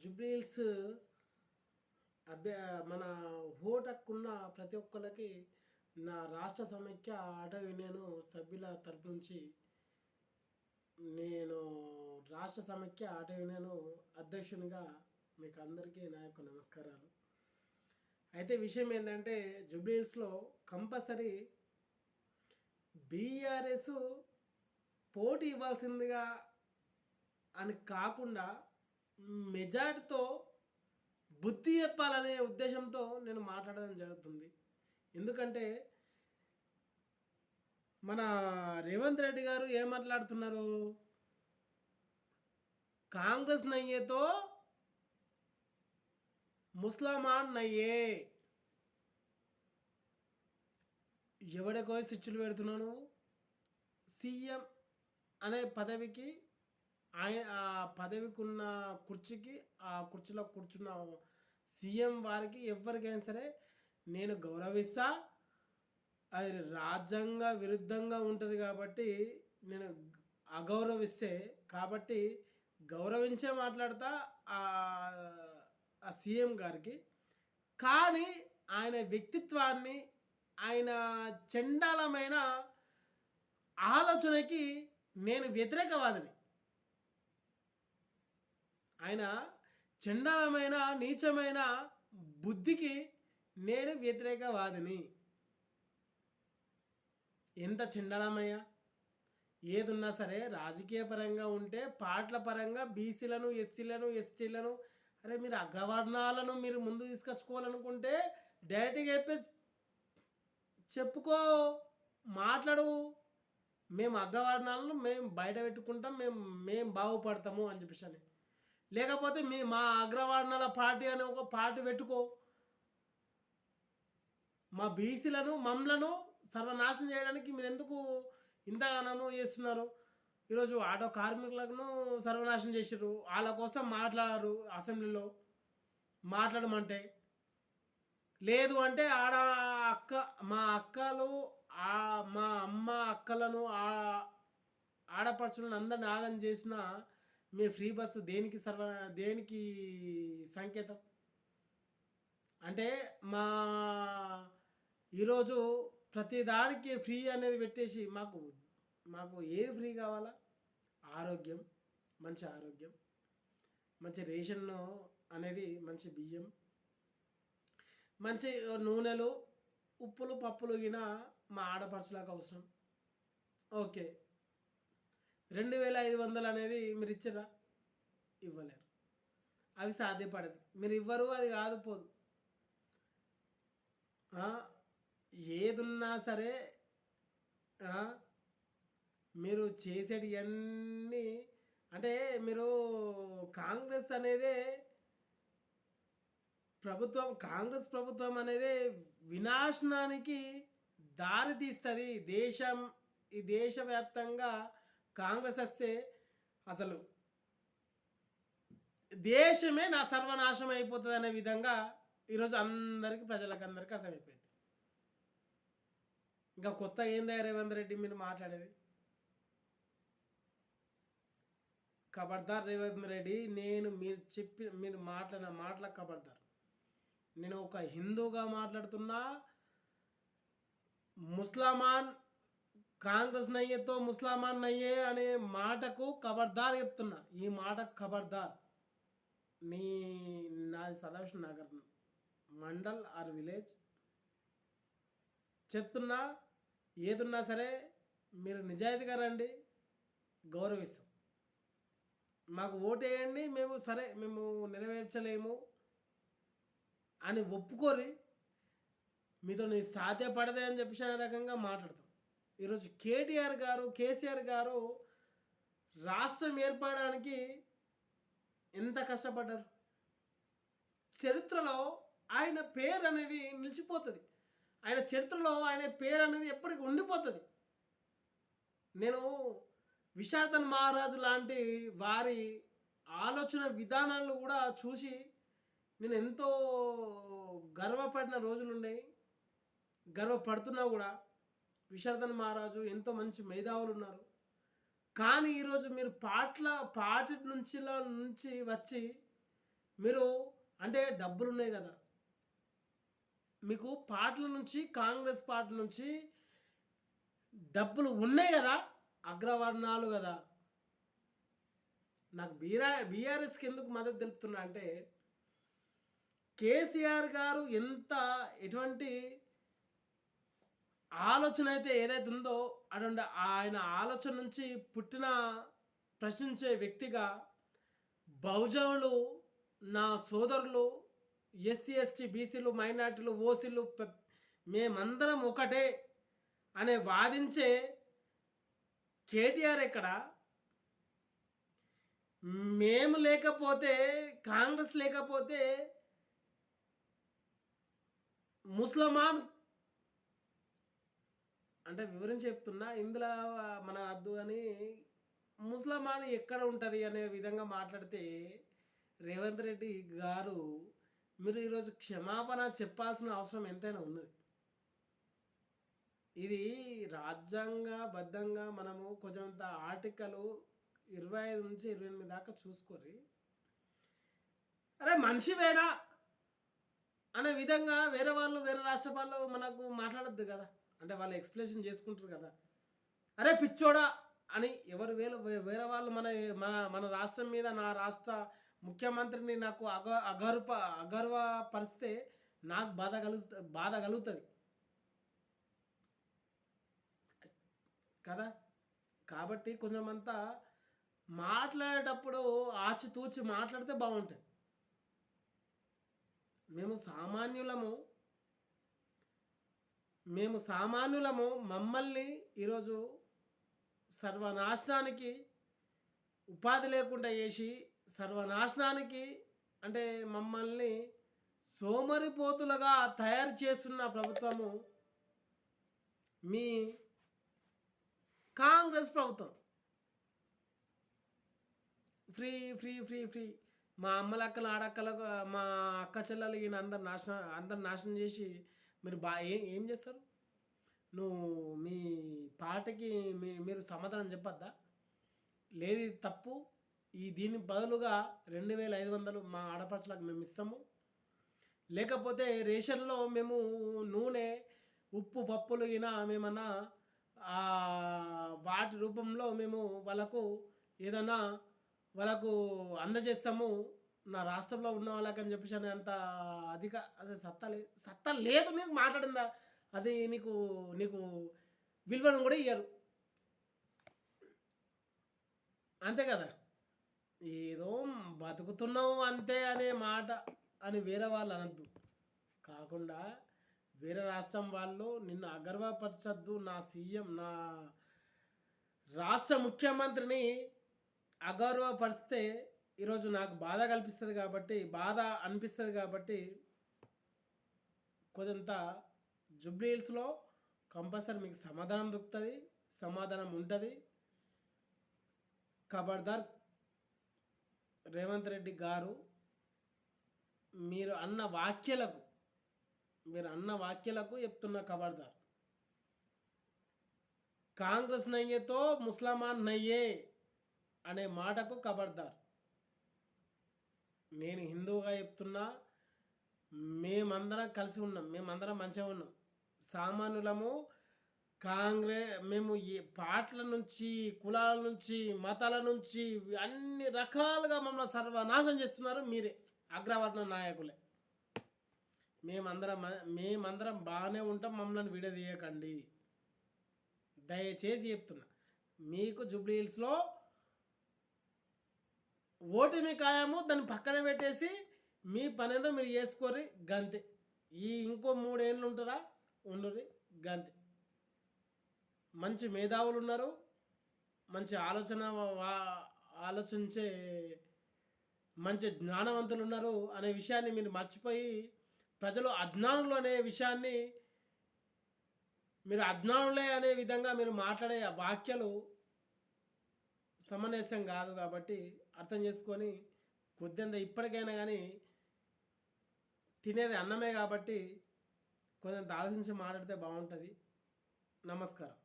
జుబ్లీహిల్స్ అభ్య మన ఓటక్కున్న ప్రతి ఒక్కరికి నా రాష్ట్ర సమైక్య ఆటో యూనియన్ సభ్యుల తరపు నుంచి నేను రాష్ట్ర సమైక్య ఆటో యూనియన్ అధ్యక్షునిగా మీకు అందరికీ నా యొక్క నమస్కారాలు. అయితే విషయం ఏంటంటే జుబ్లీహిల్స్లో కంపల్సరీ బీఆర్ఎస్ పోటీ ఇవ్వాల్సిందిగా అని కాకుండా మెజార్టీతో బుద్ధి చెప్పాలనే ఉద్దేశంతో నేను మాట్లాడడం జరుగుతుంది. ఎందుకంటే మన రేవంత్ రెడ్డి గారు ఏం మాట్లాడుతున్నారు, కాంగ్రెస్ నయ్యేతో ముస్లమాన్ నయ్యే, ఎవడికో స్విచ్లు పెడుతున్నాను. సీఎం అనే పదవికి ఆ పదవికి ఉన్న కుర్చీకి ఆ కుర్చీలో కూర్చున్న సీఎం వారికి ఎవరికైనా సరే నేను గౌరవిస్తా. అది రాజ్యాంగ విరుద్ధంగా ఉంటుంది కాబట్టి నేను అగౌరవిస్తే కాబట్టి గౌరవించే మాట్లాడతా ఆ సీఎం గారికి. కానీ ఆయన వ్యక్తిత్వాన్ని, ఆయన చండాలమైన ఆలోచనకి నేను వ్యతిరేకవాదిని. ఆయన చండాలమైన నీచమైన బుద్ధికి నేను వ్యతిరేకవాదిని. ఎంత చండాలమయ్య, ఏదున్నా సరే రాజకీయ పరంగా ఉంటే పార్టీల పరంగా బీసీలను, ఎస్సీలను, ఎస్టీలను, అరే మీరు అగ్రవర్ణాలను మీరు ముందు తీసుకొచ్చుకోవాలనుకుంటే డైరెక్ట్గా చెప్పుకో, మాట్లాడు. మేము అగ్రవర్ణాలను మేము బయట పెట్టుకుంటాం, మేము బాగుపడతాము అని చెప్పేసి. లేకపోతే మా అగ్రవర్ణాల పార్టీ అని ఒక పార్టీ పెట్టుకో. మా బీసీలను మమ్మలను సర్వనాశనం చేయడానికి మీరు ఎందుకు ఇంతగానో చేస్తున్నారు? ఈరోజు ఆటో కార్మికులను సర్వనాశనం చేసారు. వాళ్ళ కోసం మాట్లాడారు అసెంబ్లీలో. మాట్లాడమంటే లేదు అంటే మా అక్కలు, మా అమ్మ అక్కలను, ఆడపడుచులను అందరిని ఆగం చేసిన మీ ఫ్రీ బస్సు దేనికి సంకేతం? అంటే ఈరోజు ప్రతి దానికి ఫ్రీ అనేది పెట్టేసి మాకు ఏది ఫ్రీ కావాలా? ఆరోగ్యం, మంచి ఆరోగ్యం, మంచి రేషన్ అనేది, మంచి బియ్యం, మంచి నూనెలు, ఉప్పులు, పప్పులు గిన మా ఆడపడుచులకు అవసరం. ఓకే, 2500 అనేది మీరు ఇచ్చారా? ఇవ్వలేరు. అవి సాధ్యపడదు. మీరు ఇవ్వరు, అది కాదు పోదు. ఏదున్నా సరే మీరు చేసేటి అన్నీ అంటే మీరు కాంగ్రెస్ ప్రభుత్వం అనేది వినాశనానికి దారి తీస్తుంది. ఈ దేశవ్యాప్తంగా కాంగ్రెస్ వస్తే అసలు దేశమే నా సర్వనాశనం అయిపోతుంది అనే విధంగా ఈరోజు ప్రజలకందరికీ అర్థమైపోయింది. ఇంకా కొత్త ఏందా రేవంత్ రెడ్డి మీరు మాట్లాడేది? ఖబర్దార్ రేవంత్ రెడ్డి, మీరు మాట్లాడిన మాటల ఖబర్దార్. నేను ఒక హిందూగా మాట్లాడుతున్నా. ముస్లమాన్ కాంగ్రెస్ నయ్యేతో ముస్లమాన్ నయ్యే అనే మాటకు ఖబర్దార్ చెప్తున్నా. ఈ మాటకు ఖబర్దార్. నాది సదాశివ నగర్ మండల్ ఆర్ విలేజ్. చెప్తున్నా, ఏదున్నా సరే మీరు నిజాయితీగా రండి, గౌరవిస్తాం. మాకు ఓటేయండి, మేము నెరవేర్చలేము అని ఒప్పుకోరి మీతో సాధ్యపడదే అని చెప్పేసి అనే రకంగా మాట్లాడతాం. ఈరోజు కేసీఆర్ గారు రాష్ట్రం ఏర్పడడానికి ఎంత కష్టపడ్డారు. చరిత్రలో ఆయన పేరు అనేది నిలిచిపోతుంది. ఆయన చరిత్రలో ఆయన పేరు అనేది ఎప్పటికీ ఉండిపోతుంది. నేను విశాఖన్ మహారాజు లాంటి వారి ఆలోచన విధానాలు కూడా చూసి నేను ఎంతో గర్వపడిన రోజులు ఉన్నాయి. గర్వపడుతున్నా కూడా. విశాఖన్ మహారాజు ఎంతో మంచి మేధావులు ఉన్నారు. కానీ ఈరోజు మీరు పార్టీ నుంచి వచ్చి మీరు అంటే డబ్బులున్నాయి కదా, మీకు పార్టీల నుంచి, కాంగ్రెస్ పార్టీ నుంచి డబ్బులు ఉన్నాయి కదా, అగ్రవర్ణాలు కదా. నాకు బీఆర్ఎస్కి ఎందుకు మద్దతు తెలుపుతున్నా అంటే, కేసీఆర్ గారు ఎటువంటి ఆలోచన అయితే ఏదైతే ఉందో అటువంటి ఆయన ఆలోచన నుంచి పుట్టిన ప్రశ్నించే వ్యక్తిగా బహుజనులు, నా సోదరులు, ఎస్సీ ఎస్టీ బీసీలు మైనార్టీలు ఓసీలు మేమందరం ఒకటే అనే వాదించే కేటీఆర్ ఎక్కడ, మేము లేకపోతే, కాంగ్రెస్ లేకపోతే ముస్లమాన్ అంటే వివరించి చెప్తున్నా, ఇందులో మన అద్దు అని ముస్లమాన్ ఎక్కడ ఉంటుంది అనే విధంగా మాట్లాడితే రేవంత్ రెడ్డి గారు మీరు ఈరోజు క్షమాపణ చెప్పాల్సిన అవసరం ఎంతైనా ఉన్నది. ఇది రాజ్యాంగబద్ధంగా మనము కొంచెంత ఆర్టికల్ 25 నుంచి 28 దాకా చూసుకోరి. అరే మనిషివేనా అనే విధంగా వేరే రాష్ట్ర వాళ్ళు మనకు మాట్లాడద్దు కదా, అంటే వాళ్ళు ఎక్స్ప్లెనేషన్ చేసుకుంటారు కదా. అరే పిచ్చోడా అని వేరే వాళ్ళు మన రాష్ట్రం మీద, నా రాష్ట్ర ముఖ్యమంత్రిని నాకు అగర్వపరిస్తే నాకు బాధ కలుగుతుంది కదా. కాబట్టి కొంచెమంతా మాట్లాడేటప్పుడు ఆచితూచి మాట్లాడితే బాగుంటుంది. మేము సామాన్యులము, మమ్మల్ని ఈరోజు సర్వనాశనానికి, ఉపాధి లేకుండా చేసి సర్వనాశనానికి, అంటే మమ్మల్ని సోమరిపోతులుగా తయారు చేస్తున్న ప్రభుత్వము మీ కాంగ్రెస్ ప్రభుత్వం. ఫ్రీ ఫ్రీ ఫ్రీ ఫ్రీ మా అమ్మలక్కలు, ఆడక్కలకు, మా అక్క చెల్లెలు ఈయన అందరు నాశనం చేసి మీరు ఏం చేస్తారు? నువ్వు మీ పాటకి మీరు సమాధానం చెప్పద్దా? లేదు ఇది తప్పు, దీని బదులుగా 2500 మా ఆడపడుచులకు మేము ఇస్తాము, లేకపోతే రేషన్లో మేము నూనె, ఉప్పు, పప్పులు మేమన్నా వాటి రూపంలో మేము వాళ్ళకు ఏదైనా అందజేస్తాము నా రాష్ట్రంలో ఉన్న వాళ్ళకని చెప్పేసి అని అంత అదే సత్తా లేదు మీకు మాట్లాడిందా? అది నీకు విలువను కూడా ఇయ్యరు, అంతే కదా. ఏదో బతుకుతున్నావు అంతే అనే మాట అని వేరే వాళ్ళు అనద్దు. కాకుండా వేరే రాష్ట్రం వాళ్ళు నిన్ను అగర్వపరచద్దు. నా సీఎం, నా రాష్ట్ర ముఖ్యమంత్రిని అగౌరవపరిస్తే ఈరోజు నాకు బాధ అనిపిస్తుంది కాబట్టి కొంత జూబ్లీ హిల్స్లో కంపల్సరీ మీకు సమాధానం దొరుకుతుంది, సమాధానం ఉంటుంది. ఖబర్దార్ రేవంత్ రెడ్డి గారు, మీరు అన్న వాక్యాలకు చెప్తున్న ఖబర్దార్. కాంగ్రెస్ నయ్యేతో ముస్లమాన్ నయ్యే అనే మాటకు ఖబర్దార్. నేను హిందువుగా చెప్తున్నా, మేమందరం కలిసి ఉన్నాం, మేమందరం మంచిగా ఉన్నాం. సామాన్యులము, మేము పార్టీల నుంచి, కులాల నుంచి, మతాల నుంచి అన్ని రకాలుగా మమ్మల్ని సర్వనాశనం చేస్తున్నారు మీరే, అగ్రవర్ణ నాయకులే. మేమందరం బాగానే ఉంటాం, మమ్మల్ని విడదీయకండి దయచేసి చెప్తున్నా. మీకు జూబ్లీ హిల్స్లో ఓటమి ఖాయము, దాన్ని పక్కన పెట్టేసి మీ పనేదో మీరు చేసుకోరి గంతే. ఇంకో 3 ఏళ్ళు ఉంటారా, ఉండరు గంతే. మంచి మేధావులు ఉన్నారు, మంచి ఆలోచించే మంచి జ్ఞానవంతులు ఉన్నారు అనే విషయాన్ని మీరు మర్చిపోయి ప్రజలు అజ్ఞానులు అనే విషయాన్ని, మీరు అజ్ఞానులే అనే విధంగా మీరు మాట్లాడే వాక్యాలు సమంజసం కాదు. కాబట్టి అర్థం చేసుకొని కొద్దింత ఇప్పటికైనా కానీ తినేది అన్నమే కాబట్టి కొంచెం ఆలోచించి మాట్లాడితే బాగుంటుంది. నమస్కారం.